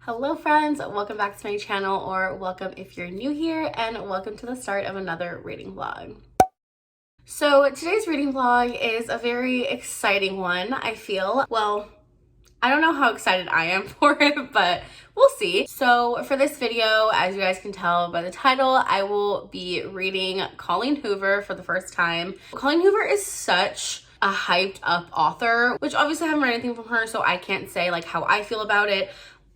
Hello friends, welcome back to my channel, or welcome if you're new here, and welcome to the start of another reading vlog. So today's reading vlog is a very exciting one, I feel. Well, I don't know how excited I am for it, but we'll see. So for this video, as you guys can tell by the title, I will be reading Colleen Hoover for the first time. Colleen Hoover is such a hyped up author, which obviously I haven't read anything from her, so I can't say like how I feel about it.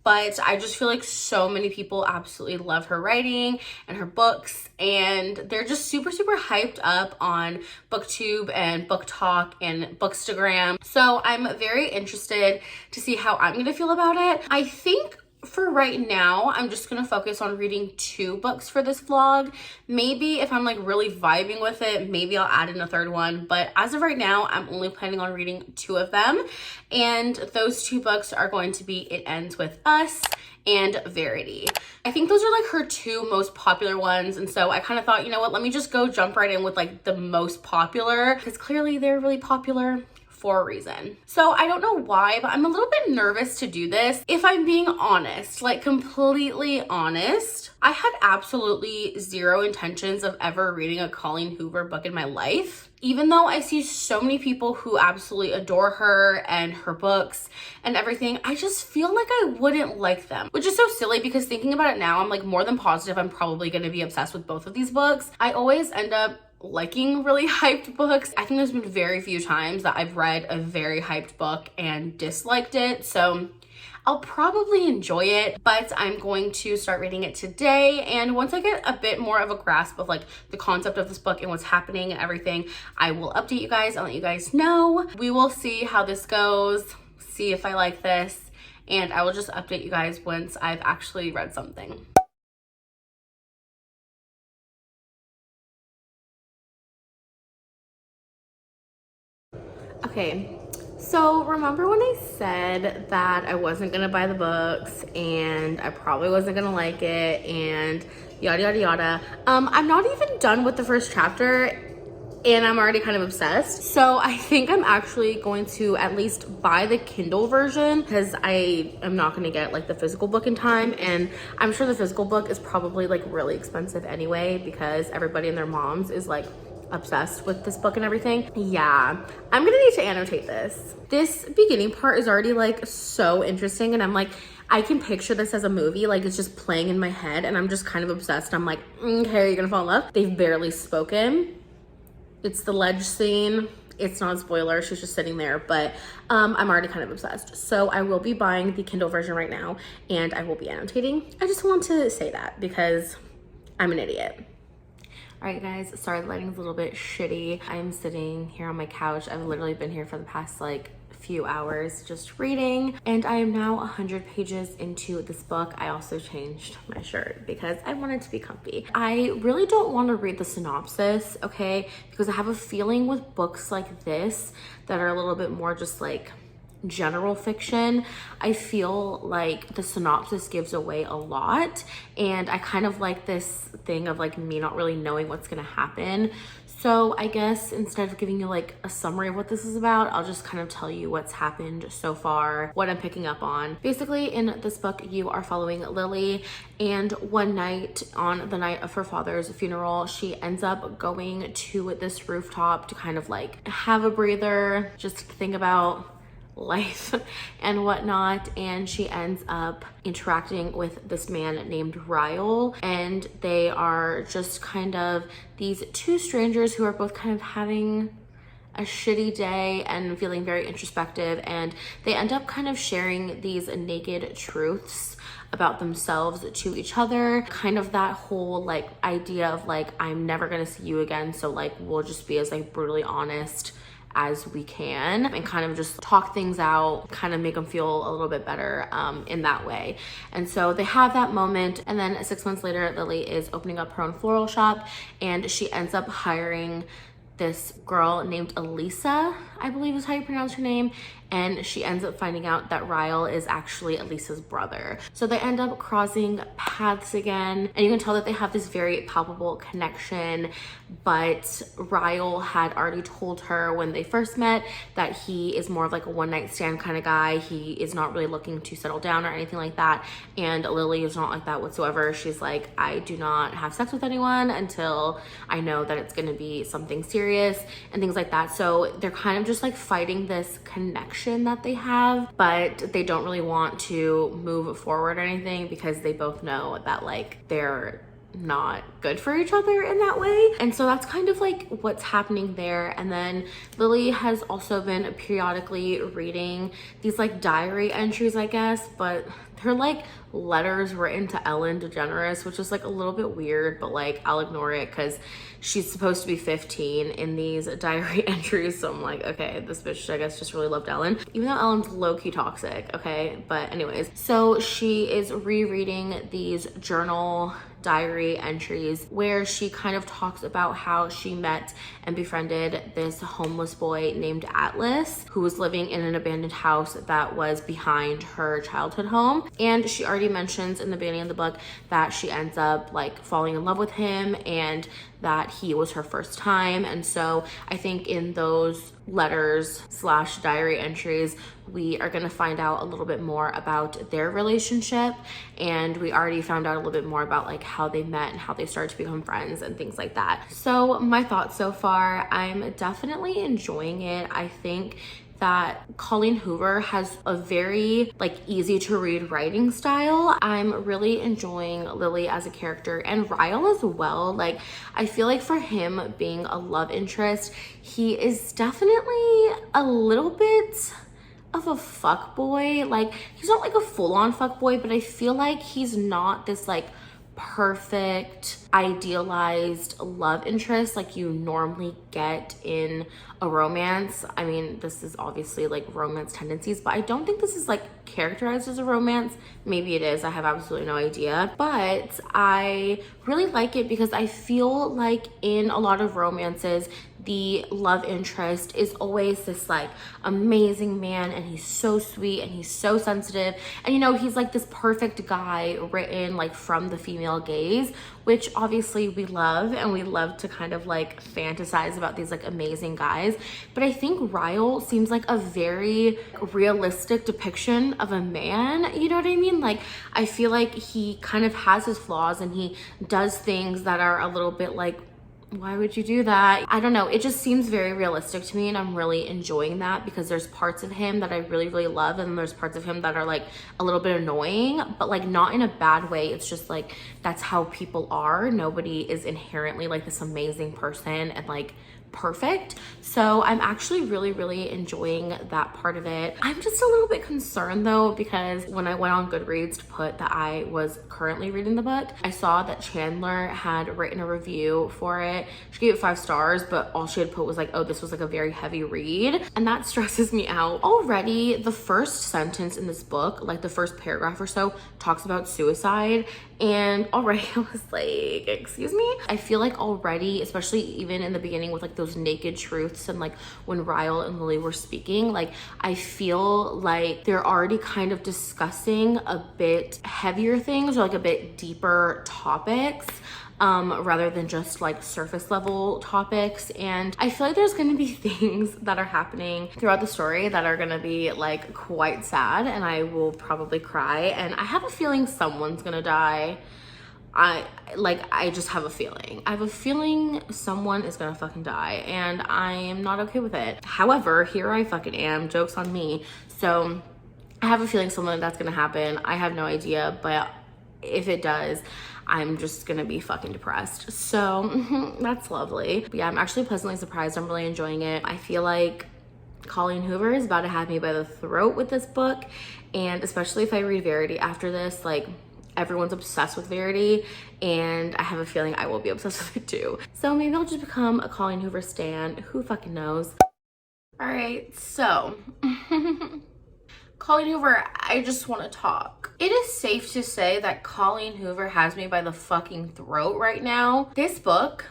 But I just feel like so many people absolutely love her writing and her books, and they're just super hyped up on BookTube and BookTok and Bookstagram. So I'm very interested to see how I'm gonna feel about it. I think for right now, I'm just gonna focus on reading 2 books for this vlog. Maybe if I'm like really vibing with it, maybe I'll add in a 3rd one. But as of right now, I'm only planning on reading 2 of them. And those 2 books are going to be It Ends With Us and Verity. I think those are like her 2 most popular ones. And so I kind of thought, you know what, let me just go jump right in with like the most popular, because clearly they're really popular for a reason. So I don't know why, but I'm a little bit nervous to do this. If I'm being honest, like completely honest, I had absolutely zero intentions of ever reading a Colleen Hoover book in my life. Even though I see so many people who absolutely adore her and her books and everything, I just feel like I wouldn't like them, which is so silly because thinking about it now, I'm like more than positive I'm probably gonna be obsessed with both of these books. I always end up liking really hyped books. I think there's been very few times that I've read a very hyped book and disliked it. So I'll probably enjoy it, but I'm going to start reading it today. And once I get a bit more of a grasp of like the concept of this book and what's happening and everything, I will update you guys. I'll let you guys know. We will see how this goes, see if I like this, and I will just update you guys once I've actually read something. Okay, so remember when I said that I wasn't gonna buy the books and I probably wasn't gonna like it and yada yada yada. I'm not even done with the first chapter and I'm already kind of obsessed. So I think I'm actually going to at least buy the Kindle version because I am not gonna get like the physical book in time, and I'm sure the physical book is probably like really expensive anyway because everybody and their moms is like obsessed with this book and everything. Yeah, I'm gonna need to annotate this. This beginning part is already like so interesting, and I'm like, I can picture this as a movie, like it's just playing in my head, and I'm just kind of obsessed. I'm like, okay, you're gonna fall in love. They've barely spoken. It's the ledge scene. It's not a spoiler, she's just sitting there, but I'm already kind of obsessed. So I will be buying the Kindle version right now, and I will be annotating. I just want to say that because I'm an idiot. All right, guys, sorry, the lighting's a little bit shitty. I'm sitting here on my couch. I've literally been here for the past like few hours just reading, and I am now 100 pages into this book. I also changed my shirt because I wanted to be comfy. I really don't want to read the synopsis, okay? Because I have a feeling with books like this that are a little bit more just like general fiction, I feel like the synopsis gives away a lot, and I kind of like this thing of like me not really knowing what's gonna happen. So I guess instead of giving you like a summary of what this is about, I'll just kind of tell you what's happened so far, what I'm picking up on. Basically, in this book, you are following Lily, and one night, on the night of her father's funeral, she ends up going to this rooftop to kind of like have a breather, just think about life and whatnot, and she ends up interacting with this man named Ryle, and they are just kind of these 2 strangers who are both kind of having a shitty day and feeling very introspective, and they end up kind of sharing these naked truths about themselves to each other. Kind of that whole like idea of like, I'm never gonna see you again, so like we'll just be as like brutally honest as we can and kind of just talk things out, kind of make them feel a little bit better in that way. And so they have that moment, and then 6 months later, Lily is opening up her own floral shop, and she ends up hiring this girl named Elisa. I believe is how you pronounce her name, and she ends up finding out that Ryle is actually Elisa's brother. So they end up crossing paths again, and you can tell that they have this very palpable connection, but Ryle had already told her when they first met that he is more of like a one-night stand kind of guy. He is not really looking to settle down or anything like that, and Lily is not like that whatsoever. She's like, I do not have sex with anyone until I know that it's going to be something serious and things like that. So they're kind of just like fighting this connection that they have, but they don't really want to move forward or anything because they both know that like they're not good for each other in that way. And so that's kind of like what's happening there. And then Lily has also been periodically reading these like diary entries, I guess, but they're like letters written to Ellen DeGeneres, which is like a little bit weird, but like I'll ignore it because she's supposed to be 15 in these diary entries. So I'm like, okay, this bitch I guess just really loved Ellen, even though Ellen's low-key toxic, okay? But anyways, so she is rereading these journal diary entries where she kind of talks about how she met and befriended this homeless boy named Atlas who was living in an abandoned house that was behind her childhood home. And she already mentions in the beginning of the book that she ends up like falling in love with him and that he was her first time. And so I think in those letters slash diary entries, we are going to find out a little bit more about their relationship, and we already found out a little bit more about like how they met and how they started to become friends and things like that. So my thoughts so far, I'm definitely enjoying it. I think that Colleen Hoover has a very like easy to read writing style. I'm really enjoying Lily as a character and Ryle as well. Like I feel like for him being a love interest, he is definitely a little bit of a fuck boy. Like he's not like a full-on fuck boy, but I feel like he's not this like perfect idealized love interest like you normally get in a romance. I mean, this is obviously like romance tendencies, but I don't think this is like characterized as a romance. Maybe it is, I have absolutely no idea, but I really like it because I feel like in a lot of romances the love interest is always this like amazing man, and he's so sweet and he's so sensitive, and you know, he's like this perfect guy written like from the female gaze, which obviously we love, and we love to kind of like fantasize about these like amazing guys. But I think Ryle seems like a very realistic depiction of a man, you know what I mean? Like I feel like he kind of has his flaws and he does things that are a little bit like, why would you do that? I don't know. It just seems very realistic to me, and I'm really enjoying that because there's parts of him that I really, really love, and there's parts of him that are like a little bit annoying, but like not in a bad way. It's just like that's how people are. Nobody is inherently like this amazing person and like perfect. So I'm actually really, really enjoying that part of it. I'm just a little bit concerned though, because when I went on Goodreads to put that I was currently reading the book, I saw that Chandler had written a review for it. She gave it 5 stars, but all she had put was like, oh, this was like a very heavy read. And that stresses me out. Already the first sentence in this book, like the first paragraph or so, talks about suicide. And already I was like, excuse me? I feel like already, especially even in the beginning with like those naked truths and like when Ryle and Lily were speaking, like I feel like they're already kind of discussing a bit heavier things or like a bit deeper topics, rather than just like surface level topics. And I feel like there's going to be things that are happening throughout the story that are going to be like quite sad, and I will probably cry, and I have a feeling someone's gonna die. I just have a feeling. I have a feeling someone is gonna fucking die, and I am not okay with it. However, here I fucking am, joke's on me. So I have a feeling something like that's gonna happen. I have no idea, but if it does, I'm just gonna be fucking depressed. So that's lovely. But yeah, I'm actually pleasantly surprised. I'm really enjoying it. I feel like Colleen Hoover is about to have me by the throat with this book, and especially if I read Verity after this, like everyone's obsessed with Verity, and I have a feeling I will be obsessed with it too. So maybe I'll just become a Colleen Hoover stan. Who fucking knows? All right, so Colleen Hoover, I just want to talk. It is safe to say that Colleen Hoover has me by the fucking throat right now. This book,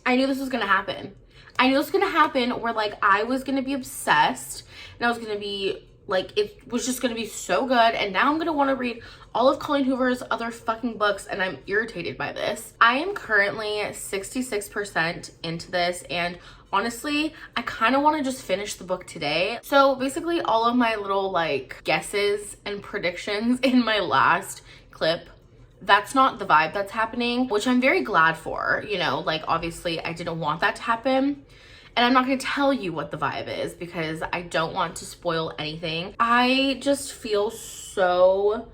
I knew this was gonna happen. I knew it was gonna happen where like I was gonna be obsessed and I was gonna be like, it was just gonna be so good, and now I'm gonna want to read all of Colleen Hoover's other fucking books, and I'm irritated by this. I am currently 66% into this, and honestly, I kind of want to just finish the book today. So basically all of my little like guesses and predictions in my last clip, that's not the vibe that's happening, which I'm very glad for. You know, like obviously I didn't want that to happen. And I'm not going to tell you what the vibe is because I don't want to spoil anything. I just feel so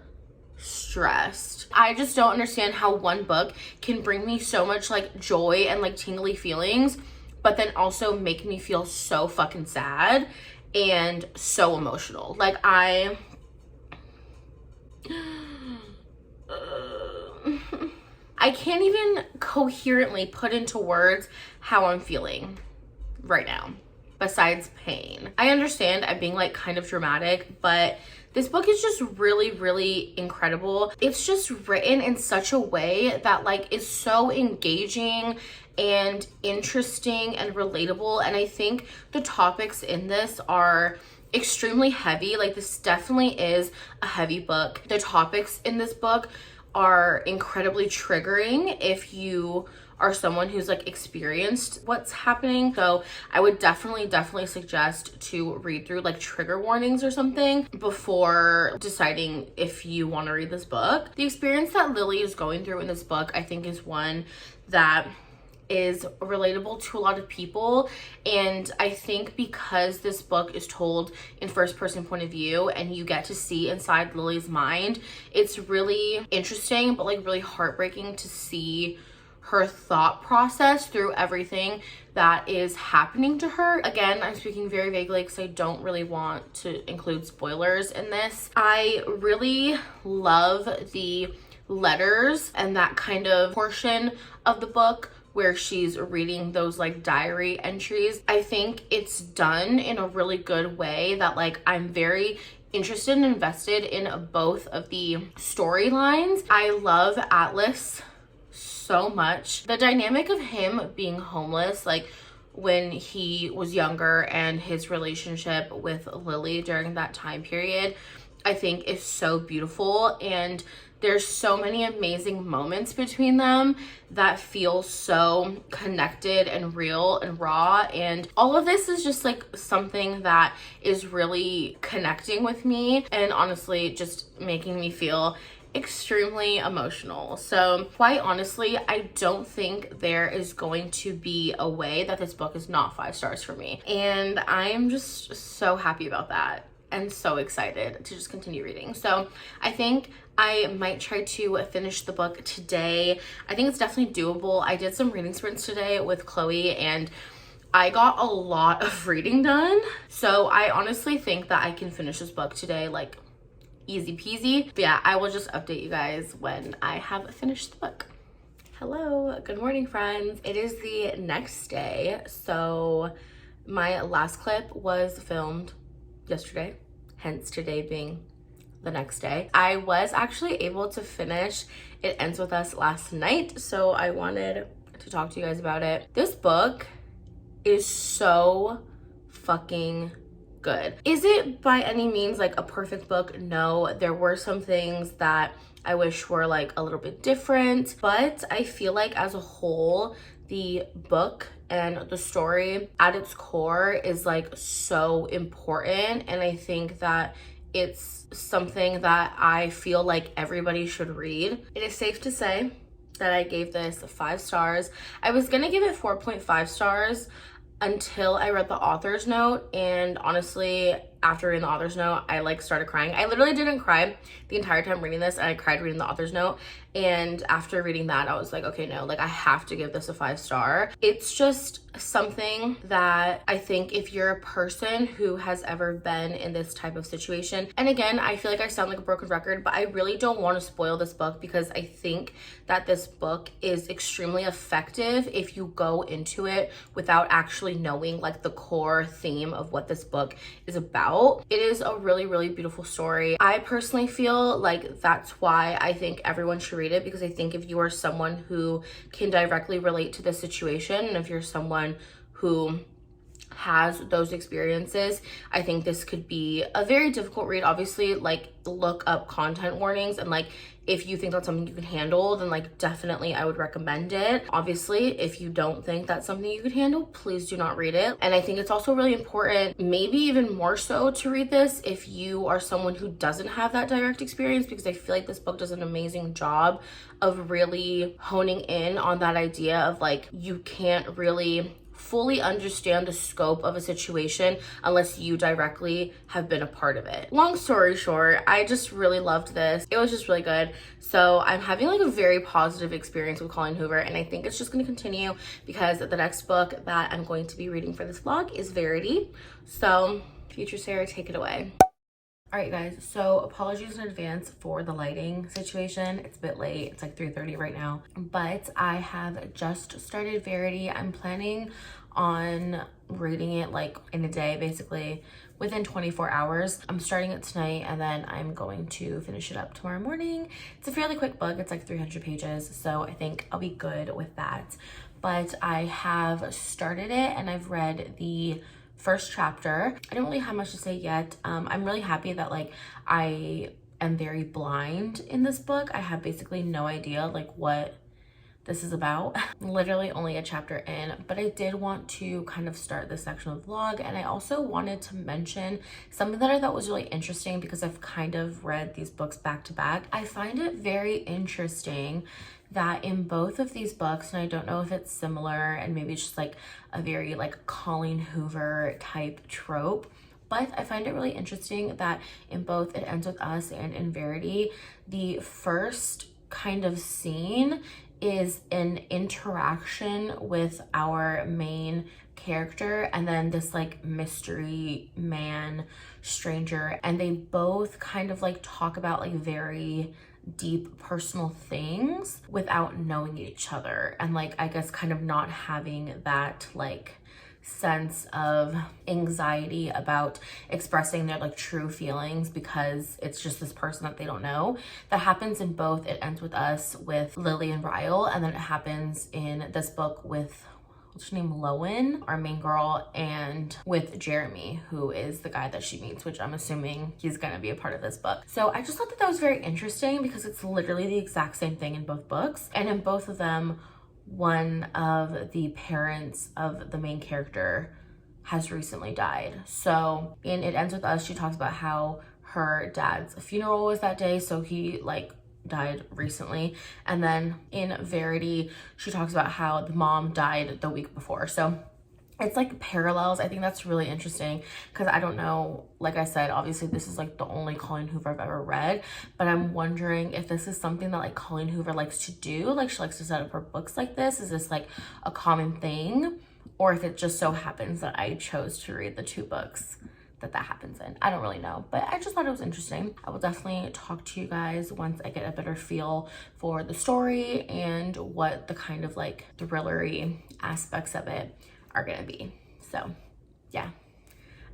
stressed. I just don't understand how one book can bring me so much like joy and like tingly feelings, but then also make me feel so fucking sad and so emotional. Like I can't even coherently put into words how I'm feeling right now, besides pain. I understand I'm being like kind of dramatic, but this book is just really, really incredible. It's just written in such a way that like is so engaging and interesting and relatable. And I think the topics in this are extremely heavy. Like this definitely is a heavy book. The topics in this book are incredibly triggering if you are someone who's like experienced what's happening. So I would definitely suggest to read through like trigger warnings or something before deciding if you want to read this book. The experience that Lily is going through in this book, I think, is one that is relatable to a lot of people. And I think because this book is told in first person point of view and you get to see inside Lily's mind, it's really interesting but like really heartbreaking to see her thought process through everything that is happening to her. Again, I'm speaking very vaguely because I don't really want to include spoilers in this. I really love the letters and that kind of portion of the book where she's reading those like diary entries. I think it's done in a really good way that like I'm very interested and invested in both of the storylines. I love Atlas so much. The dynamic of him being homeless, like when he was younger, and his relationship with Lily during that time period, I think is so beautiful. And there's so many amazing moments between them that feel so connected and real and raw. And all of this is just like something that is really connecting with me and honestly just making me feel extremely emotional. So quite honestly, I don't think there is going to be a way that this book is not 5 stars for me. And I'm just so happy about that and so excited to just continue reading. So I think I might try to finish the book today. I think it's definitely doable. I did some reading sprints today with Chloe and I got a lot of reading done. So I honestly think that I can finish this book today, like easy peasy. But yeah, I will just update you guys when I have finished the book. Hello, good morning friends. It is the next day. So my last clip was filmed yesterday, hence today being the next day. I was actually able to finish It Ends With Us last night, so I wanted to talk to you guys about it. This book is so fucking good. Is it by any means like a perfect book? No, there were some things that I wish were like a little bit different, but I feel like as a whole, the book and the story at its core is like so important. And I think that it's something that I feel like everybody should read. It is safe to say that I gave this 5 stars. I was gonna give it 4.5 stars until I read the author's note, and honestly, after reading the author's note, I like started crying. I literally didn't cry the entire time reading this, and I cried reading the author's note. And after reading that, I was like, okay, no, like I have to give this a 5 star. It's just something that I think if you're a person who has ever been in this type of situation, and again, I feel like I sound like a broken record, but I really don't want to spoil this book because I think that this book is extremely effective if you go into it without actually knowing like the core theme of what this book is about. It is a really, really beautiful story. I personally feel like that's why I think everyone should read it, because I think if you are someone who can directly relate to this situation, and if you're someone who has those experiences, I think this could be a very difficult read. Obviously, like, look up content warnings, and like if you think that's something you can handle, then like definitely I would recommend it. Obviously, if you don't think that's something you could handle, please do not read it. And I think it's also really important, maybe even more so, to read this if you are someone who doesn't have that direct experience, because I feel like this book does an amazing job of really honing in on that idea of like, you can't really fully understand the scope of a situation unless you directly have been a part of it. Long story short, I just really loved this. It was just really good. So I'm having like a very positive experience with Colleen Hoover, and I think it's just going to continue because the next book that I'm going to be reading for this vlog is Verity. So future Sarah, take it away. All right, guys, so apologies in advance for the lighting situation. It's a bit late. It's like 3:30 right now, but I have just started Verity. I'm planning on reading it like in a day, basically within 24 hours. I'm starting it tonight, and then I'm going to finish it up tomorrow morning. It's a fairly quick book. It's like 300 pages, so I think I'll be good with that. But I have started it, and I've read the first chapter. I don't really have much to say yet. I'm really happy that like I am very blind in this book. I have basically no idea like what this is about. Literally only a chapter in, but I did want to kind of start this section of the vlog, and I also wanted to mention something that I thought was really interesting because I've kind of read these books back to back. I find it very interesting that in both of these books, and I don't know if it's similar and maybe it's just like a very like Colleen Hoover type trope, but I find it really interesting that in both It Ends With Us and in Verity, the first kind of scene is an interaction with our main character and then this like mystery man stranger, and they both kind of like talk about like very deep personal things without knowing each other, and like I guess kind of not having that like sense of anxiety about expressing their like true feelings because it's just this person that they don't know. That happens in both It Ends With Us with Lily and Ryle, and then it happens in this book with, what's her name, Lowen, our main girl, and with Jeremy, who is the guy that she meets, which I'm assuming he's gonna be a part of this book. So I just thought that that was very interesting because it's literally the exact same thing in both books, and in both of them, one of the parents of the main character has recently died. So in It Ends With Us, she talks about how her dad's funeral was that day, so he like died recently. And then in Verity, she talks about how the mom died the week before. So it's like parallels. I think that's really interesting because I don't know, like I said, obviously this is like the only Colleen Hoover I've ever read, but I'm wondering if this is something that like Colleen Hoover likes to do. Like she likes to set up her books like this. Is this like a common thing? Or if it just so happens that I chose to read the two books that happens in. I don't really know, but I just thought it was interesting. I will definitely talk to you guys once I get a better feel for the story and what the kind of like thrillery aspects of it are gonna be. So yeah.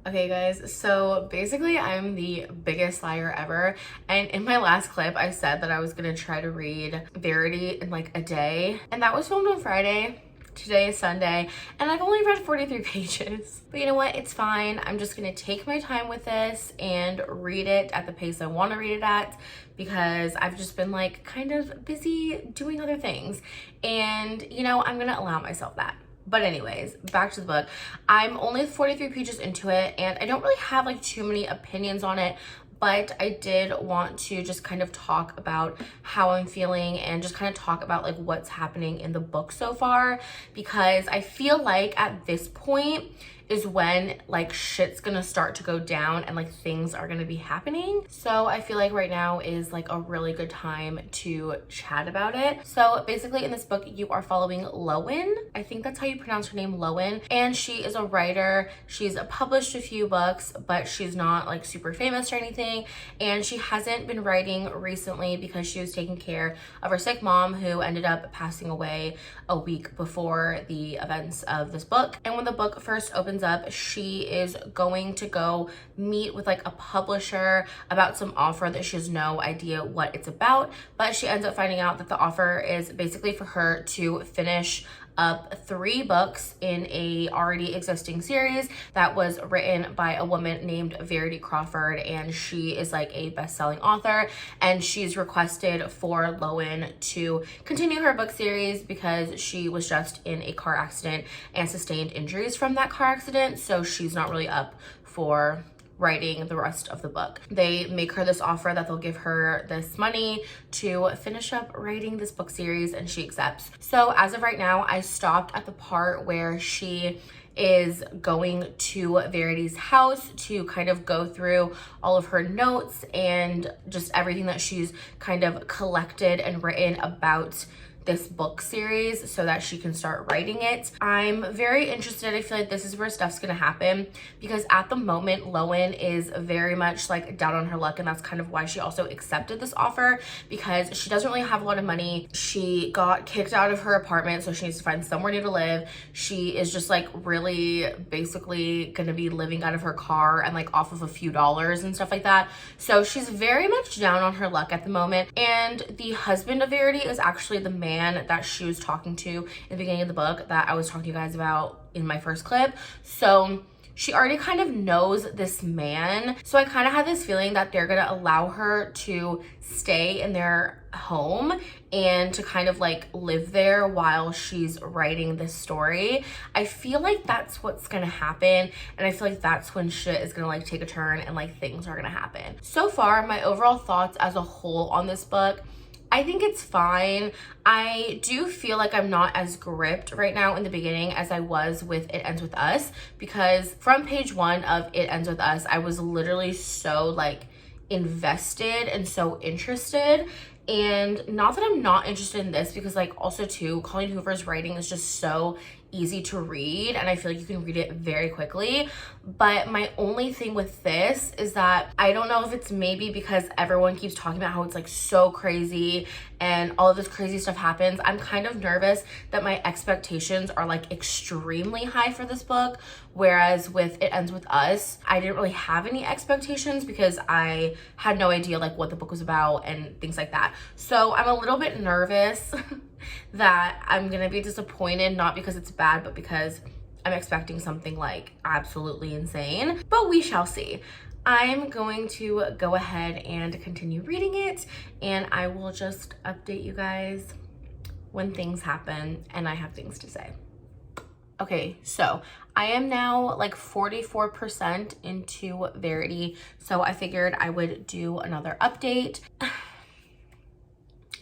Okay guys, so basically I'm the biggest liar ever, and in my last clip I said that I was gonna try to read Verity in like a day, and that was filmed on Friday. Today is Sunday, and I've only read 43 pages. But you know what? It's fine. I'm just gonna take my time with this and read it at the pace I want to read it at, because I've just been like kind of busy doing other things, and you know, I'm gonna allow myself that. But anyways, back to the book. I'm only 43 pages into it, and I don't really have like too many opinions on it, but I did want to just kind of talk about how I'm feeling and just kind of talk about like what's happening in the book so far, because I feel like at this point is when like shit's gonna start to go down and like things are gonna be happening. So I feel like right now is like a really good time to chat about it. So basically in this book, you are following Lowen. I think that's how you pronounce her name, Lowen. And she is a writer. She's published a few books, but she's not like super famous or anything. And she hasn't been writing recently because she was taking care of her sick mom, who ended up passing away a week before the events of this book. And when the book first opens up, she is going to go meet with like a publisher about some offer that she has no idea what it's about, but she ends up finding out that the offer is basically for her to finish up 3 books in a already existing series that was written by a woman named Verity Crawford, and she is like a best-selling author, and she's requested for Lowen to continue her book series because she was just in a car accident and sustained injuries from that car accident, so she's not really up for writing the rest of the book. They make her this offer that they'll give her this money to finish up writing this book series, and she accepts. So as of right now, I stopped at the part where she is going to Verity's house to kind of go through all of her notes and just everything that she's kind of collected and written about this book series so that she can start writing it. I'm very interested. I feel like this is where stuff's gonna happen because at the moment Lowen is very much like down on her luck, and that's kind of why she also accepted this offer, because she doesn't really have a lot of money. She got kicked out of her apartment, so she needs to find somewhere new to live. She is just like really basically gonna be living out of her car and like off of a few dollars and stuff like that. So she's very much down on her luck at the moment, and the husband of Verity is actually the man that she was talking to in the beginning of the book that I was talking to you guys about in my first clip. So she already kind of knows this man. So I kind of had this feeling that they're gonna allow her to stay in their home and to kind of like live there while she's writing this story. I feel like that's what's gonna happen, and I feel like that's when shit is gonna like take a turn and like things are gonna happen. So far, my overall thoughts as a whole on this book, I think it's fine. I do feel like I'm not as gripped right now in the beginning as I was with It Ends With Us, because from page 1 of It Ends With Us, I was literally so like invested and so interested. And not that I'm not interested in this, because like also too, Colleen Hoover's writing is just so easy to read, and I feel like you can read it very quickly. But my only thing with this is that I don't know if it's maybe because everyone keeps talking about how it's like so crazy and all of this crazy stuff happens. I'm kind of nervous that my expectations are like extremely high for this book, whereas with It Ends With Us, I didn't really have any expectations because I had no idea like what the book was about and things like that. So I'm a little bit nervous that I'm gonna be disappointed, not because it's bad, but because I'm expecting something like absolutely insane, but we shall see. I'm going to go ahead and continue reading it, and I will just update you guys when things happen and I have things to say. Okay, so I am now like 44% into Verity, so I figured I would do another update.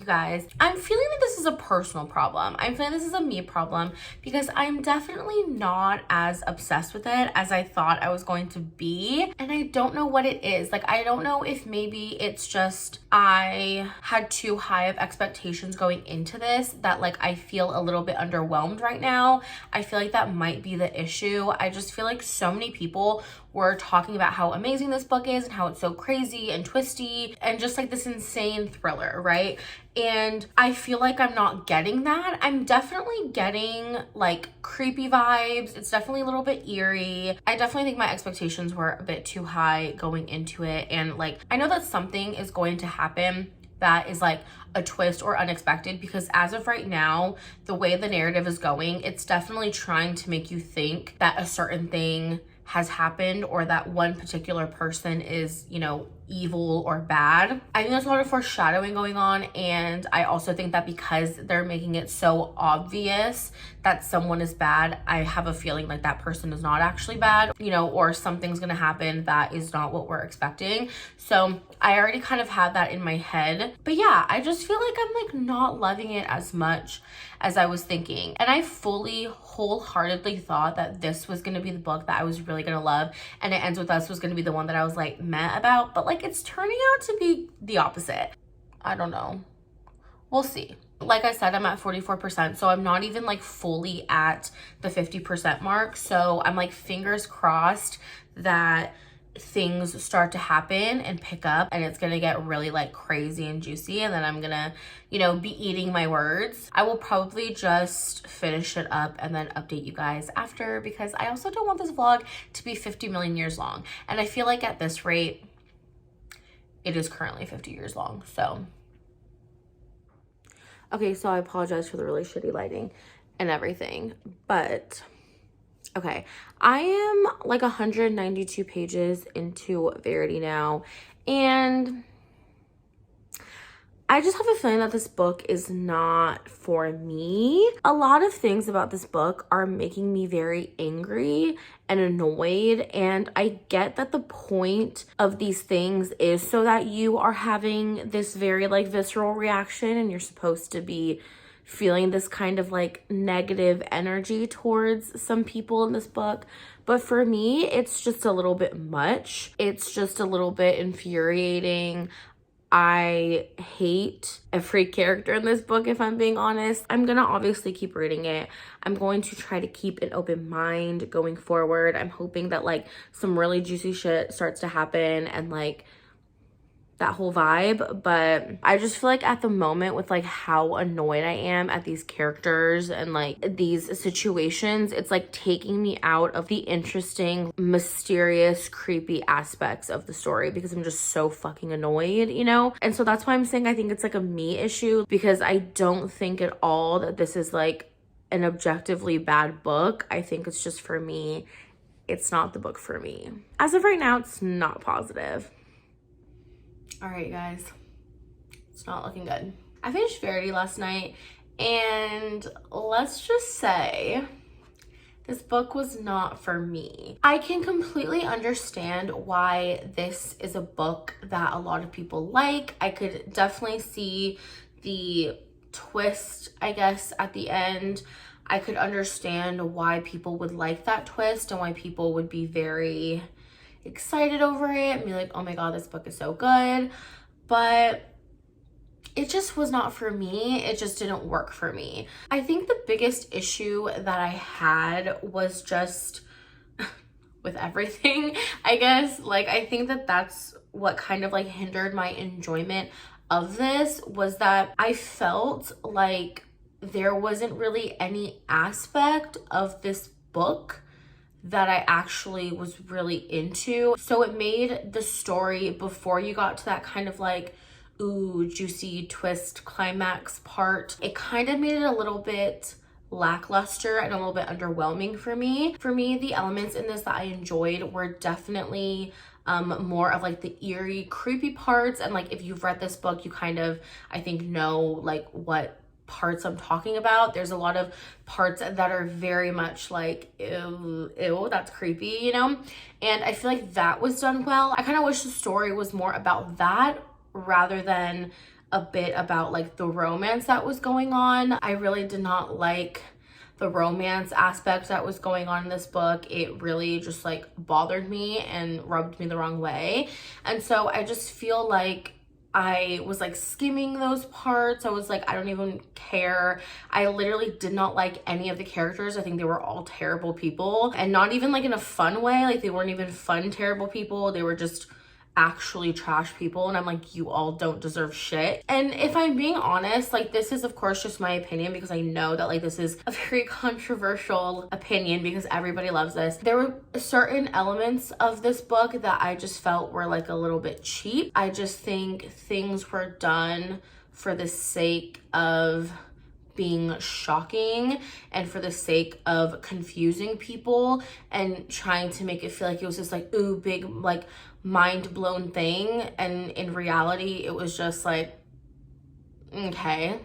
You guys, I'm feeling that this is a personal problem. I'm feeling this is a me problem because I'm definitely not as obsessed with it as I thought I was going to be. And I don't know what it is. Like, I don't know if maybe it's just I had too high of expectations going into this that like I feel a little bit underwhelmed right now. I feel like that might be the issue. I just feel like so many people were talking about how amazing this book is and how it's so crazy and twisty and just like this insane thriller, right? And I feel like I'm not getting that. I'm definitely getting like creepy vibes. It's definitely a little bit eerie. I definitely think my expectations were a bit too high going into it. And like, I know that something is going to happen that is like a twist or unexpected, because as of right now, the way the narrative is going, it's definitely trying to make you think that a certain thing has happened or that one particular person is, you know, evil or bad. I think there's a lot of foreshadowing going on, and I also think that because they're making it so obvious that someone is bad, I have a feeling like that person is not actually bad, you know, or something's gonna happen that is not what we're expecting. So I already kind of have that in my head. But yeah, I just feel like I'm like not loving it as much as I was thinking. And I fully, wholeheartedly thought that this was gonna be the book that I was really gonna love, and It Ends With Us was gonna be the one that I was like meh about, but like it's turning out to be the opposite. I don't know. We'll see. Like I said, I'm at 44%, so I'm not even like fully at the 50% mark. So I'm like fingers crossed that things start to happen and pick up and it's gonna get really like crazy and juicy, and then I'm gonna, you know, be eating my words. I will probably just finish it up and then update you guys after, because I also don't want this vlog to be 50 million years long, and I feel like at this rate it is currently 50 years long. So okay, so I apologize for the really shitty lighting. and everything. But okay, I am like 192 pages into Verity now, and I just have a feeling that this book is not for me. A lot of things about this book are making me very angry and annoyed, and I get that the point of these things is so that you are having this very like visceral reaction, and you're supposed to be feeling this kind of like negative energy towards some people in this book. But for me, it's just a little bit much. It's just a little bit infuriating. I hate every character in this book, if I'm being honest. I'm gonna obviously keep reading it. I'm going to try to keep an open mind going forward. I'm hoping that like some really juicy shit starts to happen and like that whole vibe. But I just feel like at the moment, with like how annoyed I am at these characters and like these situations, it's like taking me out of the interesting, mysterious, creepy aspects of the story because I'm just so fucking annoyed, you know? And so that's why I'm saying I think it's like a me issue, because I don't think at all that this is like an objectively bad book. I think it's just, for me, it's not the book for me. As of right now, it's not positive. All right, guys, it's not looking good. I finished Verity last night, and let's just say this book was not for me. I can completely understand why this is a book that a lot of people like. I could definitely see the twist, I guess, at the end. I could understand why people would like that twist and why people would be very excited over it and be like, oh my god, this book is so good. But it just was not for me. It just didn't work for me. I think the biggest issue that I had was just with everything, I guess. Like, I think that that's what kind of like hindered my enjoyment of this, was that I felt like there wasn't really any aspect of this book that I actually was really into. So it made the story, before you got to that kind of like, ooh, juicy twist climax part, it kind of made it a little bit lackluster and a little bit underwhelming for me. For me, the elements in this that I enjoyed were definitely more of like the eerie, creepy parts. And like, if you've read this book, you kind of, I think, know like what parts I'm talking about. There's a lot of parts that are very much like, ew, that's creepy, you know? And I feel like that was done well. I kind of wish the story was more about that rather than a bit about like the romance that was going on. I really did not like the romance aspect that was going on in this book. It really just like bothered me and rubbed me the wrong way. And so I just feel like I was like skimming those parts. I was like, I don't even care. I literally did not like any of the characters. I think they were all terrible people, and not even like in a fun way. Like, they weren't even fun, terrible people. They were just actually trash people, and I'm like, you all don't deserve shit. And if I'm being honest, like, this is of course just my opinion, because I know that like this is a very controversial opinion because everybody loves this. There were certain elements of this book that I just felt were like a little bit cheap. I just think things were done for the sake of being shocking and for the sake of confusing people and trying to make it feel like it was just like, ooh, big like mind blown thing. And in reality, it was just like, okay,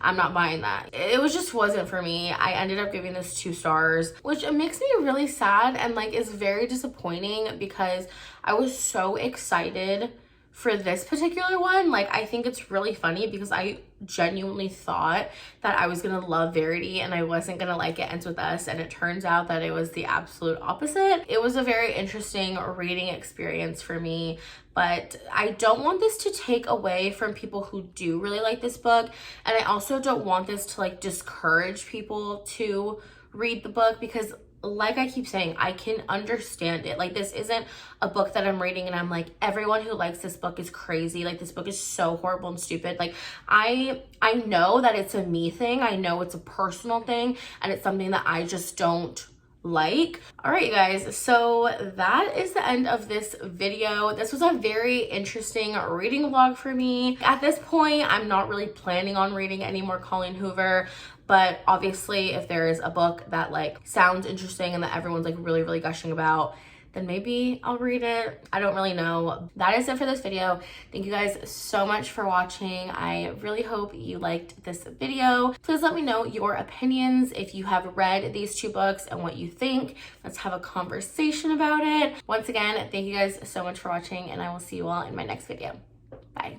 I'm not buying that. It was just wasn't for me. I ended up giving this 2 stars, which makes me really sad and like is very disappointing because I was so excited for this particular one. Like, I think it's really funny because I genuinely thought that I was gonna love Verity and I wasn't gonna like It Ends With Us, and it turns out that it was the absolute opposite. It was a very interesting reading experience for me, but I don't want this to take away from people who do really like this book, and I also don't want this to like discourage people to read the book, because like I keep saying, I can understand it. Like, this isn't a book that I'm reading and I'm like, everyone who likes this book is crazy. Like, this book is so horrible and stupid. Like, I know that it's a me thing. I know it's a personal thing, and it's something that I just don't like. All right, you guys, so that is the end of this video. This was a very interesting reading vlog for me. At this point, I'm not really planning on reading any more Colleen Hoover, but obviously if there is a book that like sounds interesting and that everyone's like really gushing about, then maybe I'll read it. I don't really know. That is it for this video. Thank you guys so much for watching. I really hope you liked this video. Please let me know your opinions if you have read these 2 books and what you think. Let's have a conversation about it. Once again, thank you guys so much for watching, and I will see you all in my next video. Bye.